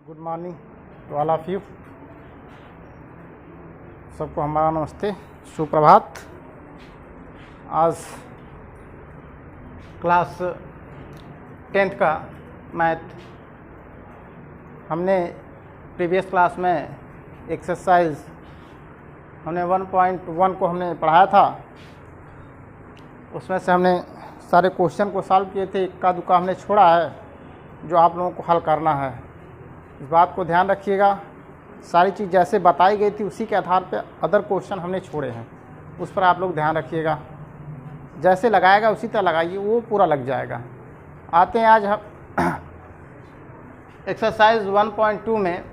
Good morning to all of you. सबको हमारा नमस्ते, सुप्रभात। आज क्लास 10th का मैथ हमने प्रीवियस क्लास में एक्सरसाइज हमने 1.1 को हमने पढ़ाया था। उसमें से हमने सारे क्वेश्चन को सॉल्व किए थे। इक्का दुक्का हमने छोड़ा है जो आप लोगों को हल करना है। इस बात को ध्यान रखिएगा, सारी चीज़ जैसे बताई गई थी उसी के आधार पर अदर क्वेश्चन हमने छोड़े हैं, उस पर आप लोग ध्यान रखिएगा। जैसे लगाएगा उसी तरह लगाइए, वो पूरा लग जाएगा। आते हैं आज हम एक्सरसाइज 1.2 में,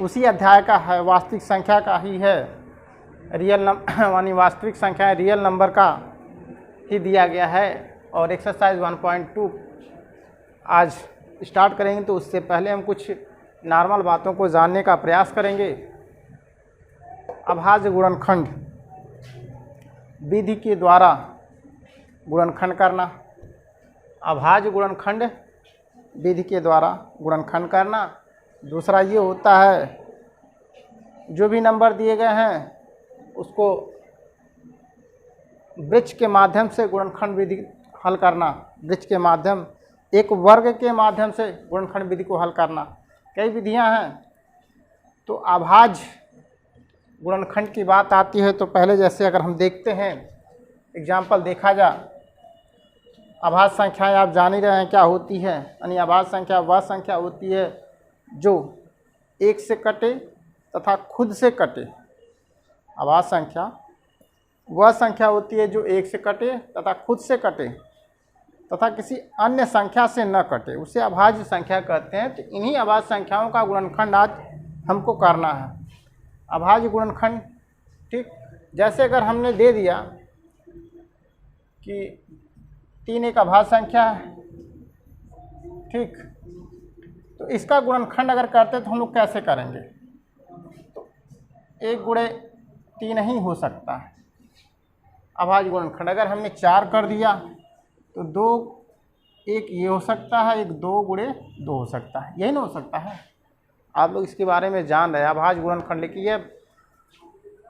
उसी अध्याय का है, वास्तविक संख्या का ही है, रियल नंबर यानी वास्तविक संख्या रियल नंबर का ही दिया गया है। और एक्सरसाइज 1.2 आज स्टार्ट करेंगे, तो उससे पहले हम कुछ नॉर्मल बातों को जानने का प्रयास करेंगे। अभाज्य गुणनखंड विधि के द्वारा गुणनखंड करना। अभाज्य गुणनखंड विधि के द्वारा गुणनखंड करना। दूसरा ये होता है, जो भी नंबर दिए गए हैं उसको वृक्ष के माध्यम से गुणनखंड विधि हल करना। वृक्ष के माध्यम, एक वर्ग के माध्यम से गुणनखंड विधि को हल करना। कई विधियां हैं। तो अभाज्य गुणनखंड की बात आती है तो पहले जैसे अगर हम देखते हैं, एग्जाम्पल देखा जा, अभाज्य संख्याएं आप जान ही रहे हैं क्या होती है। यानी अभाज्य संख्या वह संख्या होती है जो एक से कटे तथा खुद से कटे। अभाज्य संख्या वह संख्या होती है जो एक से कटे तथा खुद से कटे तथा किसी अन्य संख्या से न कटे, उसे अभाज्य संख्या कहते हैं। तो इन्हीं अभाज्य संख्याओं का गुणनखंड आज हमको करना है। अभाज्य गुणनखंड, ठीक। जैसे अगर हमने दे दिया कि 3 एक अभाज्य संख्या है, ठीक, तो इसका गुणनखंड अगर करते तो हम लोग कैसे करेंगे? तो 1 गुणे 3 ही हो सकता है अभाज्य गुणनखंड। अगर हमने 4 कर दिया तो 2 एक ये हो सकता है, एक 2 गुणे 2 हो सकता है, यही ना हो सकता है। आप लोग इसके बारे में जान रहे हैं अभाज्य गुणनखंड। लिखिए,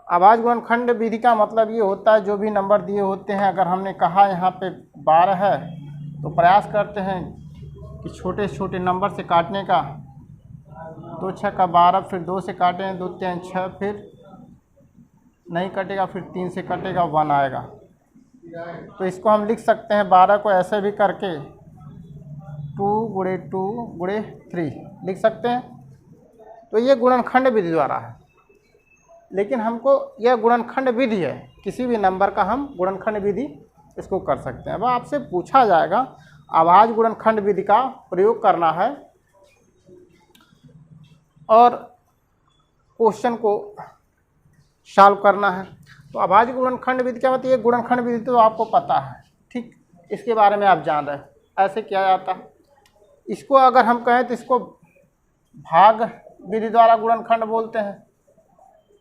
अभाज्य गुणनखंड विधि का मतलब ये होता है, जो भी नंबर दिए होते हैं, अगर हमने कहा यहाँ पे 12 है तो प्रयास करते हैं कि छोटे छोटे नंबर से काटने का। 2 6 का 12, फिर 2 से काटें, 2 3 6, फिर नहीं कटेगा, फिर 3 से कटेगा, 1 आएगा। तो इसको हम लिख सकते हैं 12 को ऐसे भी करके 2 गुणे 2 गुणे 3 लिख सकते हैं। तो ये गुणनखंड विधि द्वारा है। लेकिन हमको यह गुणनखंड विधि है, किसी भी नंबर का हम गुणनखंड विधि इसको कर सकते हैं। अब आपसे पूछा जाएगा अभाज्य गुणनखंड विधि का प्रयोग करना है और क्वेश्चन को सॉल्व करना है। तो अभाज्य गुणनखंड विधि क्या होती है? गुणनखंड विधि तो आपको पता है, ठीक, इसके बारे में आप जान रहे हैं। ऐसे किया जाता है। इसको अगर हम कहें तो इसको भाग विधि द्वारा गुणनखंड बोलते हैं।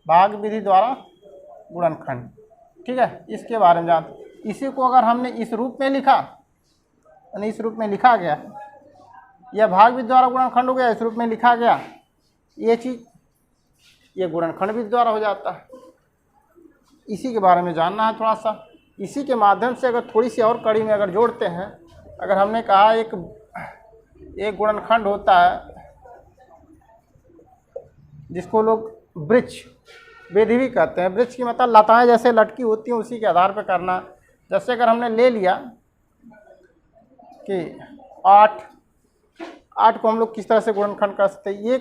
भाग विधि द्वारा गुणनखंड, ठीक है, इसके बारे में जानते। इसी को अगर हमने इस रूप में लिखा, यानी इस रूप में लिखा गया, यह भाग विधि द्वारा गुणनखंड हो गया, इस रूप में लिखा गया, ये चीज़ ये गुणनखंड विधि द्वारा हो जाता है। इसी के बारे में जानना है थोड़ा सा। इसी के माध्यम से अगर थोड़ी सी और कड़ी में अगर जोड़ते हैं, अगर हमने कहा एक गुणनखंड होता है जिसको लोग वृक्ष विधि भी कहते हैं। वृक्ष की मतलब लताएं जैसे लटकी होती हैं, उसी के आधार पर करना। जैसे अगर हमने ले लिया कि 8 को हम लोग किस तरह से गुणनखंड कर सकते हैं। ये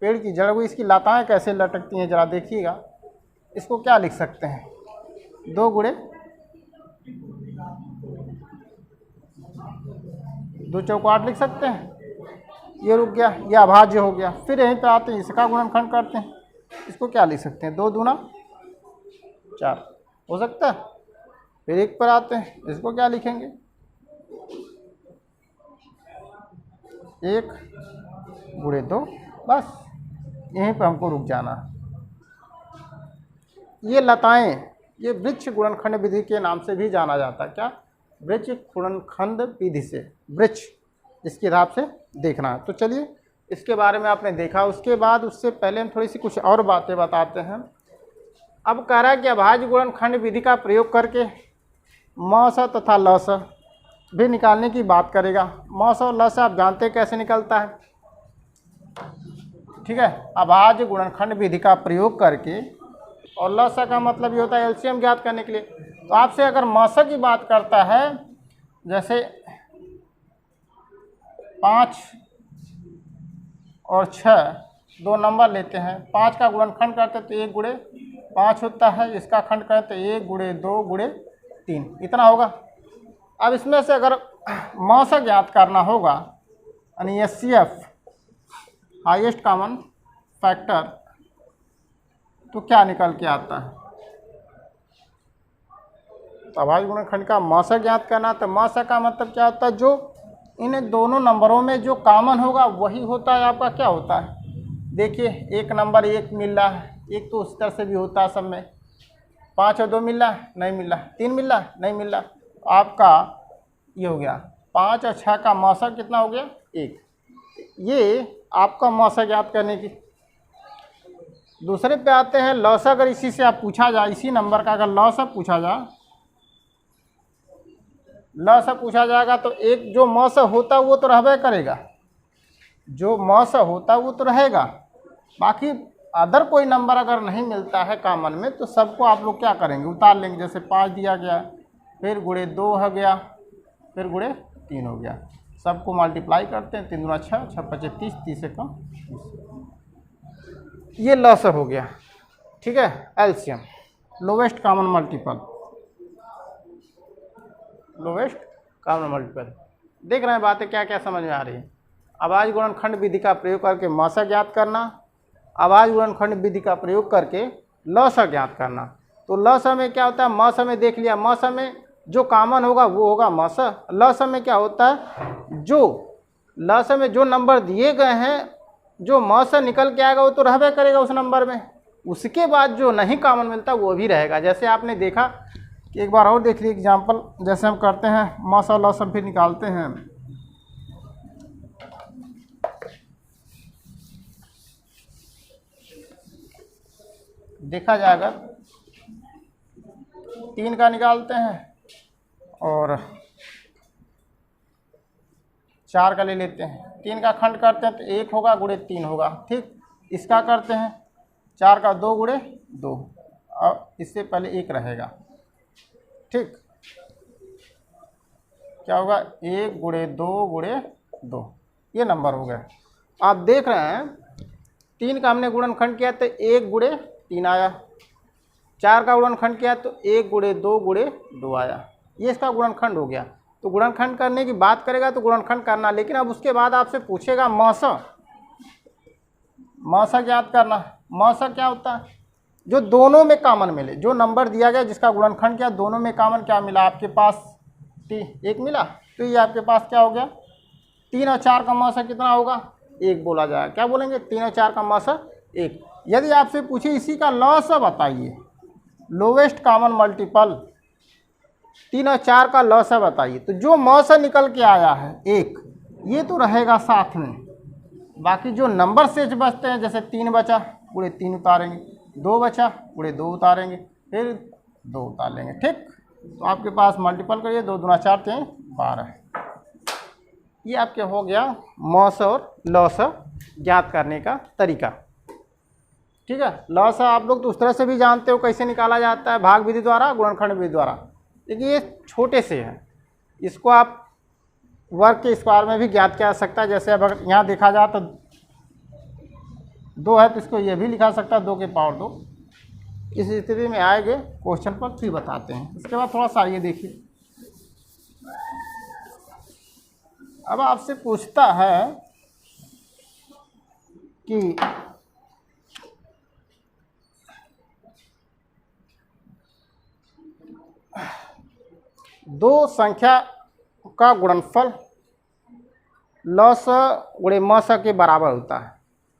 पेड़ की जड़ हुई, इसकी लताएं कैसे लटकती हैं जरा देखिएगा। इसको क्या लिख सकते हैं? 2 गुणे 2 चौको 8 लिख सकते हैं। ये रुक गया, ये अभाज्य हो गया। फिर यहीं पे आते हैं, इसका गुणनखंड करते हैं। इसको क्या लिख सकते हैं? 2 दूना 4 हो सकता है। फिर 1 पर आते हैं, इसको क्या लिखेंगे? 1 गुणे 2, बस यहीं पर हमको रुक जाना है। ये लताएं, ये वृक्ष गुणनखंड विधि के नाम से भी जाना जाता है। क्या? वृक्ष गुणनखंड विधि से। वृक्ष इसके हिसाब से देखना है। तो चलिए इसके बारे में आपने देखा, उसके बाद उससे पहले हम थोड़ी सी कुछ और बातें बताते हैं। अब कह रहा है कि अभाज्य गुणनखंड विधि का प्रयोग करके म स तथा ल स भी निकालने की बात करेगा। म स और ल स आप जानते हैं कैसे निकलता है, ठीक है। अभाज्य गुणनखंड विधि का प्रयोग करके, और ल स का मतलब ये होता है एलसीएम ज्ञात करने के लिए। तो आपसे अगर म स की बात करता है, जैसे 5 और 6 दो नंबर लेते हैं, 5 का गुणनखंड करते हैं तो 1 गुणे 5 होता है, इसका खंड करते तो 1 गुणे 2 गुणे 3, इतना होगा। अब इसमें से अगर म स ज्ञात करना होगा, यानी HCF हाईएस्ट कॉमन फैक्टर, तो क्या निकल के आता है। तो अभाज्य गुणनखंड का म स ज्ञात करना, तो म स का मतलब क्या होता है, जो इन दोनों नंबरों में जो कॉमन होगा वही होता है आपका क्या होता है। देखिए एक नंबर 1 मिल रहा है, एक तो उस तरह से भी होता है सब में। 5 और 2 मिल रहा है, नहीं मिल रहा। 3 मिल रहा है, नहीं मिल रहा। तो आपका ये हो गया 5 और 6 का म स कितना हो गया 1। ये आपका म स ज्ञात करने की। दूसरे पे आते हैं ल स। अगर इसी से आप पूछा जाए, इसी नंबर का अगर ल स पूछा जाए, ल स पूछा जाएगा तो एक जो म स होता वो तो रहबे करेगा, जो म स होता वो तो रहेगा। बाकी अदर कोई नंबर अगर नहीं मिलता है कॉमन में, तो सबको आप लोग क्या करेंगे, उतार लेंगे। जैसे 5 दिया गया, फिर गुणे 2 हो गया, फिर गुणे 3 हो गया, सबको मल्टीप्लाई करते हैं। 3 दूना 6, 6 पचे 30, 30 से कम 30। ये ल स हो गया, ठीक है। LCM lowest common multiple, lowest common multiple. देख रहे हैं बातें क्या क्या समझ में आ रही है। अभाज्य गुणनखंड विधि का प्रयोग करके म स ज्ञात करना, अभाज्य गुणनखंड विधि का प्रयोग करके ल स ज्ञात करना। तो ल स में क्या होता है, म स में देख लिया, म स में जो कॉमन होगा वो होगा म स। ल स में क्या होता है, जो ल स में जो नंबर दिए गए हैं, जो म स निकल के आएगा वो तो रहबे करेगा उस नंबर में, उसके बाद जो नहीं कॉमन मिलता वो भी रहेगा। जैसे आपने देखा कि एक बार और देख लीजिए एग्जाम्पल, जैसे हम करते हैं म स ल स फिर निकालते हैं। देखा जाएगा 3 का निकालते हैं और 4 का ले लेते हैं। 3 का खंड करते हैं तो 1 होगा गुणे 3 होगा, ठीक। इसका करते हैं 4 का 2 गुणे 2, और इससे पहले 1 रहेगा, ठीक। क्या होगा 1 गुणे 2 गुणे 2, ये नंबर हो गया। आप देख रहे हैं 3 का हमने गुणनखंड किया तो 1 गुणे 3 आया, 4 का गुणनखंड किया तो 1 गुणे 2 गुणे 2 आया, ये इसका गुणनखंड हो गया। तो गुणनखंड करने की बात करेगा तो गुणनखंड करना, लेकिन अब उसके बाद आपसे पूछेगा म स ज्ञात करना। म स क्या होता है, जो दोनों में कॉमन मिले, जो नंबर दिया गया जिसका गुणनखंड किया, दोनों में कॉमन क्या मिला आपके पास, 1 मिला। तो ये आपके पास क्या हो गया, 3 और 4 का म स कितना होगा 1 बोला जाएगा। क्या बोलेंगे, 3 और 4 का म स 1। यदि आपसे पूछे इसी का ल स बताइए, लोवेस्ट कॉमन मल्टीपल, 3 और 4 का ल स बताइए, तो जो म स निकल के आया है 1, ये तो रहेगा साथ में। बाकी जो नंबर शेष बचते हैं, जैसे 3 बचा गुणे 3 उतारेंगे, 2 बचा गुणे 2 उतारेंगे, फिर 2 उतार लेंगे, ठीक। तो आपके पास मल्टीपल करिए, 2 दूना 4 3 12। ये आपके हो गया म स और ल स ज्ञात करने का तरीका, ठीक है। ल स आप लोग तो उस तरह से भी जानते हो कैसे निकाला जाता है, भाग विधि द्वारा, गुणनखंड विधि द्वारा। लेकिन ये छोटे से है, इसको आप वर्ग के स्क्वायर में भी ज्ञात किया जा सकता है। जैसे अब अगर यहाँ देखा जाए तो 2 है तो इसको ये भी लिखा सकता है 2 के पावर 2। इस स्थिति में आएंगे क्वेश्चन पर फिर बताते हैं। इसके बाद थोड़ा सा ये देखिए, अब आपसे पूछता है कि दो संख्या का गुणनफल ल स गुणे म स के बराबर होता है।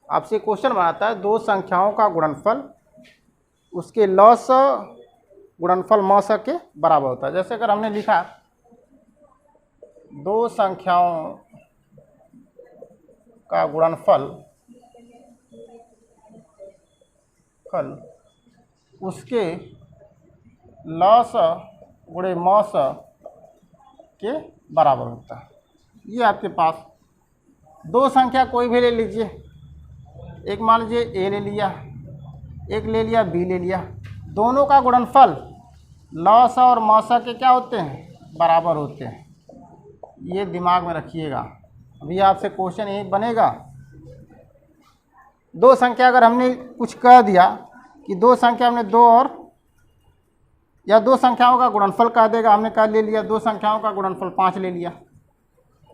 आपसे क्वेश्चन बनाता है दो संख्याओं का गुणनफल उसके ल स गुणनफल म स के बराबर होता है। जैसे अगर हमने लिखा दो संख्याओं का गुणनफल उसके लॉस गुणे मॉस के बराबर होता है। ये आपके पास दो संख्या कोई भी ले लीजिए, एक मान लीजिए ए ले लिया, एक ले लिया बी ले लिया, दोनों का गुणनफल लॉस और मौसा के क्या होते हैं, बराबर होते हैं। ये दिमाग में रखिएगा। अभी आपसे क्वेश्चन यही बनेगा, दो संख्या अगर हमने कुछ कह दिया कि दो संख्या हमने दो और या दो संख्याओं का गुणनफल कह देगा, हमने कह ले लिया दो संख्याओं का गुणनफल 5 ले लिया,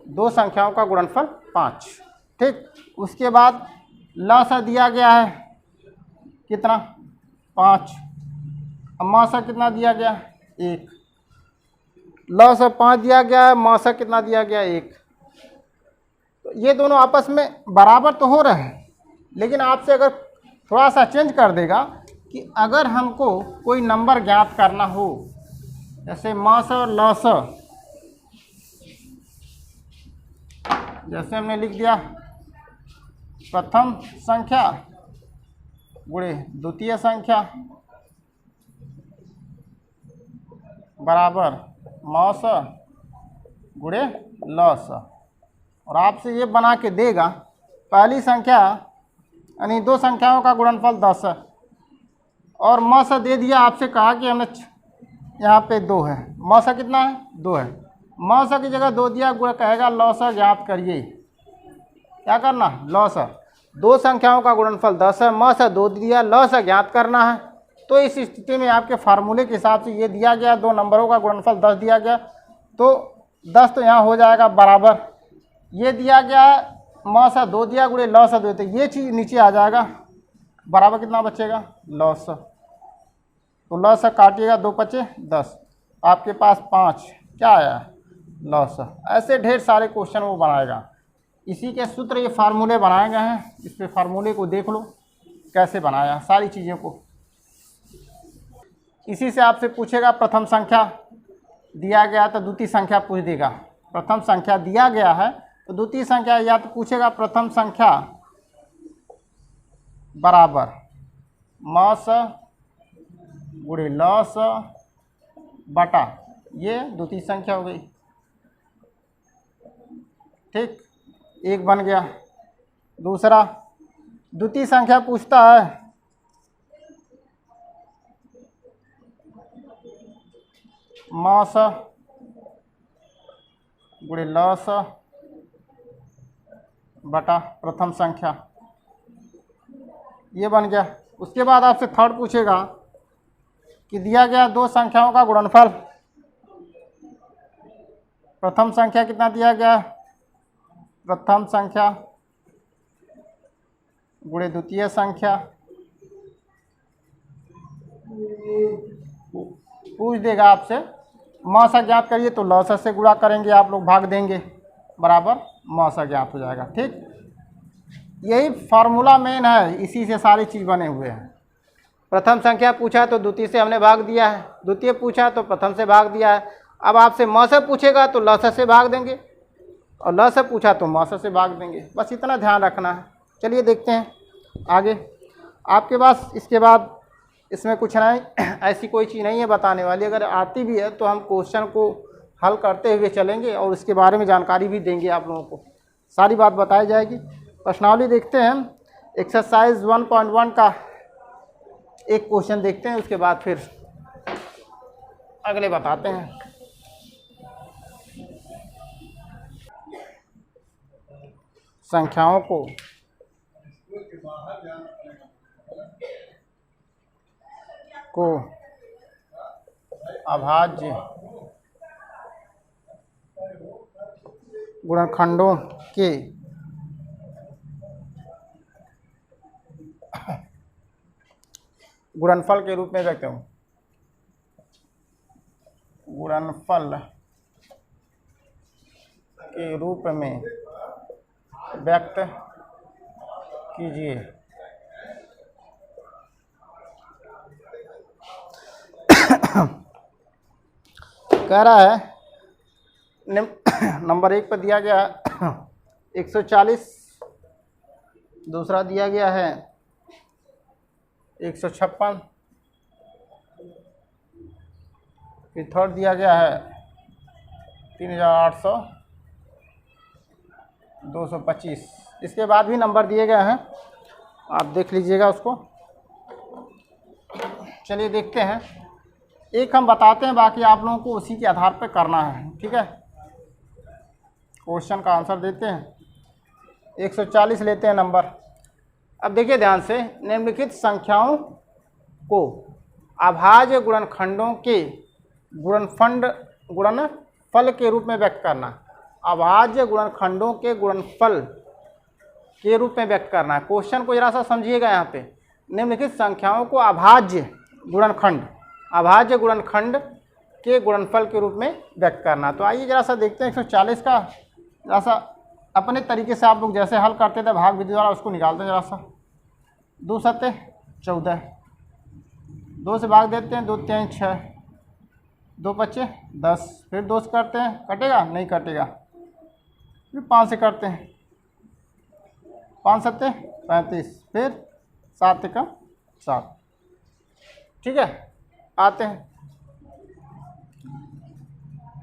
दो संख्याओं का गुणनफल 5, ठीक। उसके बाद लॉसा दिया गया है कितना, 5, अब मौसा कितना दिया गया, 1। लॉसा 5 दिया गया है, मौसा कितना दिया गया, 1। तो ये दोनों आपस में बराबर तो हो रहे हैं, लेकिन आपसे अगर थोड़ा सा चेंज कर देगा कि अगर हमको कोई नंबर ज्ञात करना हो, जैसे मौसा और लॉसा, जैसे हमने लिख दिया प्रथम संख्या गुणे द्वितीय संख्या बराबर मौस गुणे लॉस, और आपसे ये बना के देगा पहली संख्या यानी दो संख्याओं का गुणनफल 10 है, और मौसा दे दिया, आपसे कहा कि हमें यहाँ पे 2 है, मौसा कितना है, 2 है, मौसा की जगह 2 दिया, गुणा कहेगा लॉसा ज्ञात करिए। क्या करना, लॉसा, दो संख्याओं का गुणनफल 10 है, मौसा 2 दिया, लॉसा ज्ञात करना है। तो इस स्थिति में आपके फार्मूले के हिसाब से ये दिया गया, दो नंबरों का गुणनफल 10 दिया गया, तो 10 तो यहाँ हो जाएगा बराबर, ये दिया गया मौसा 2 दिया गुणे लॉसा 2, तो ये चीज़ नीचे आ जाएगा, बराबर कितना बचेगा, लॉसा। तो लॉसा काटिएगा, 2 पचे 10, आपके पास 5 क्या आया, लॉसा। ऐसे ढेर सारे क्वेश्चन वो बनाएगा, इसी के सूत्र ये फार्मूले बनाए गए हैं, इस पे फार्मूले को देख लो कैसे बनाया सारी चीज़ों को। इसी से आपसे पूछेगा प्रथम संख्या दिया गया तो द्वितीय संख्या पूछ देगा, प्रथम संख्या दिया गया है तो द्वितीय संख्या या तो पूछेगा प्रथम संख्या बराबर मौस गुणे लॉस बटा, ये द्वितीय संख्या हो गई, ठीक, एक बन गया। दूसरा द्वितीय संख्या पूछता है मौस गुणे लॉस बटा प्रथम संख्या, ये बन गया। उसके बाद आपसे थर्ड पूछेगा कि दिया गया दो संख्याओं का गुणनफल, प्रथम संख्या कितना दिया गया, प्रथम संख्या गुणे द्वितीय संख्या, पूछ देगा आपसे मौसा ज्ञात करिए, तो लॉसा से गुणा करेंगे आप लोग, भाग देंगे, बराबर मौसा ज्ञात हो जाएगा, ठीक। यही फार्मूला मेन है, इसी से सारी चीज़ बने हुए हैं। प्रथम संख्या पूछा तो द्वितीय से हमने भाग दिया है, द्वितीय पूछा तो प्रथम से भाग दिया है। अब आपसे मौसा पूछेगा तो लॉसा से भाग देंगे, और लॉसा पूछा तो मौसा से भाग देंगे, बस इतना ध्यान रखना है। चलिए देखते हैं आगे। आपके पास इसके बाद इसमें कुछ नहीं, ऐसी कोई चीज़ नहीं है बताने वाली, अगर आती भी है तो हम क्वेश्चन को हल करते हुए चलेंगे और उसके बारे में जानकारी भी देंगे आप लोगों को, सारी बात बताई जाएगी। प्रश्नावली देखते हैं, एक्सरसाइज 1.1 का एक क्वेश्चन देखते हैं, उसके बाद फिर अगले बताते हैं। संख्याओं को अभाज्य गुणनखंडों के गुणनफल के रूप में व्यक्त हूँ, गुणनफल के रूप में व्यक्त कीजिए। कह रहा है नंबर 1 पर दिया गया 140 दूसरा दिया गया है 156, फिर थर्ड दिया गया है 3800, 225। इसके बाद भी नंबर दिए गए हैं, आप देख लीजिएगा उसको। चलिए देखते हैं, एक हम बताते हैं, बाकी आप लोगों को उसी के आधार पर करना है, ठीक है। क्वेश्चन का आंसर देते हैं। 140 लेते हैं नंबर। अब देखिए ध्यान से, निम्नलिखित संख्याओं को अभाज्य गुणनखंडों के गुणनफल के रूप में व्यक्त करना। अभाज्य गुणनखंडों के गुणनफल के रूप में व्यक्त करना है। क्वेश्चन को जरा सा समझिएगा। यहाँ पे निम्नलिखित संख्याओं को अभाज्य गुणनखंड के गुणनफल के रूप में व्यक्त करना। तो आइए जरा सा देखते हैं 140 का जरा सा अपने तरीके से आप लोग जैसे हल करते थे भाग विधि द्वारा, उसको निकालते हैं जरा सा। 2 सत्ते 14, 2 से भाग देते हैं, 2 3 6, 2 5 10, फिर 2 से करते हैं, कटेगा नहीं कटेगा, फिर 5 से करते हैं, 5 सत्ते 35, फिर 7 एकम 7, ठीक है। आते हैं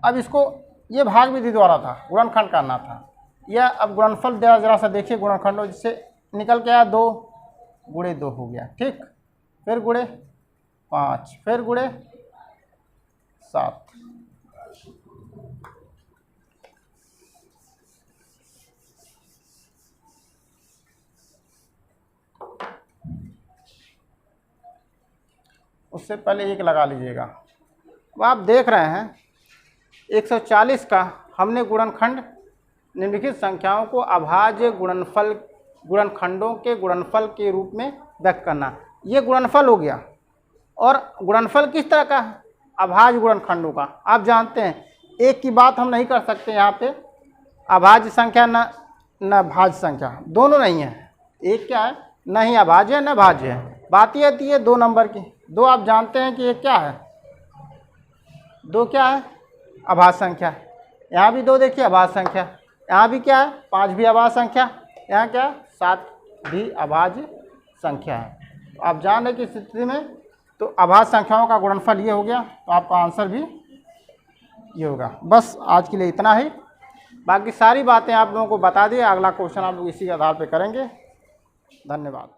अब इसको, ये भाग विधि द्वारा था, गुणनखंड करना था। यह अब गुणनफल जरा सा देखिए गुणनखंडों, जिससे निकल के आया 2 गुणे 2 हो गया, ठीक। फिर गुणे 5, फिर गुणे 7, उससे पहले 1 लगा लीजिएगा। अब आप देख रहे हैं 140 का हमने गुणनखंड निम्नलिखित संख्याओं को अभाज्य गुणनखंडों के गुणनफल के रूप में व्यक्त करना। ये गुणनफल हो गया। और गुणनफल किस तरह का? अभाज्य गुणनखंडों का। आप जानते हैं एक की बात हम नहीं कर सकते, यहाँ पे अभाज्य संख्या न भाज्य संख्या, दोनों नहीं है। एक क्या है, न ही अभाज्य है न भाज्य है। बात ये आती है 2 नंबर की। 2 आप जानते हैं कि ये क्या है, 2 क्या है, अभाज्य संख्या। यहाँ भी 2 देखिए अभाज्य संख्या, यहाँ भी क्या है 5 भी अभाज्य संख्या, यहाँ क्या है 7 भी अभाज्य संख्या है। तो आप जान रहे कि स्थिति में तो अभाज्य संख्याओं का गुणनफल ये हो गया, तो आपका आंसर भी ये होगा। बस आज के लिए इतना ही, बाकी सारी बातें आप लोगों को बता दिए। अगला क्वेश्चन आप लोग इसी के आधार पर करेंगे। धन्यवाद।